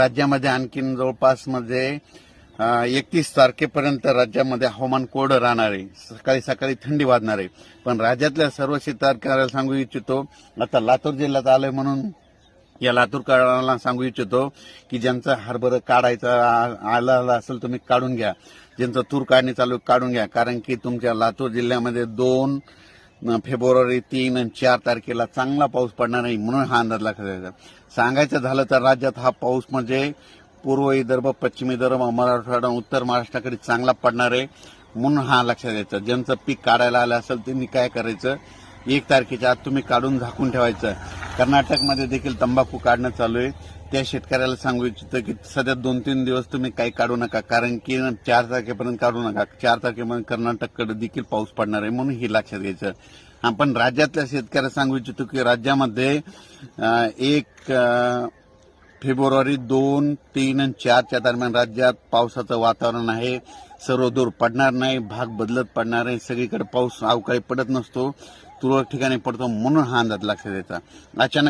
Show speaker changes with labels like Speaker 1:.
Speaker 1: राज्यामध्ये आणखीन जवळपास 31 तारखेपर्यंत राज्यामध्ये हवामान कोरडं राहणार आहे. सकाळी सकाळी थंडी वाजणार आहे. पण राज्यातल्या सर्व शेतकऱ्याला सांगू इच्छितो, आता लातूर जिल्ह्यात आलोय म्हणून या लातूरकरांना सांगू इच्छितो की ज्यांचं हरभरं काढायचं आलं असेल तुम्ही काढून घ्या. ज्यांचं तूर काढणी चालू काढून घ्या. कारण की तुमच्या लातूर जिल्ह्यामध्ये 2 फेब्रुवारी 3 आणि 4 तारखेला चांगला पाऊस पडणार नाही, म्हणून हा अंदाज लक्षात घ्यायचा. सांगायचं झालं तर राज्यात हा पाऊस म्हणजे पूर्व विदर्भ, पश्चिम विदर्भ, मराठवाडा, उत्तर महाराष्ट्राकडे चांगला पडणार आहे, म्हणून हा लक्षात घ्यायचा. ज्यांचं पीक काढायला आलं असेल त्यांनी काय करायचं, 1 तारखेच्या आत तुम्ही काढून झाकून ठेवायचं. कर्नाटकमध्ये देखील तंबाखू काढणं चालू आहे. त्या शेतकऱ्याला सांगू इच्छितो की सध्या 2-3 दिवस तुम्ही काही काढू नका, कारण की 4 तारखेपर्यंत काढू नका. 4 तारखेपर्यंत कर्नाटककडे देखील पाऊस पडणार आहे, म्हणून हे लक्षात घ्यायचं. आपण राज्यातल्या शेतकऱ्याला सांगू इच्छितो की राज्यामध्ये 1 फेब्रुवारी 2, 3 आणि 4च्या दरम्यान राज्यात पावसाचं वातावरण आहे. सर्वदूर पडणार नाही, भाग बदलत पडणार आहे. सगळीकडे पाऊस अवकाळी पडत नसतो, तुरळक ठिकाणी पडतो, म्हणून हा अंदाज लक्षात द्यायचा. अचानक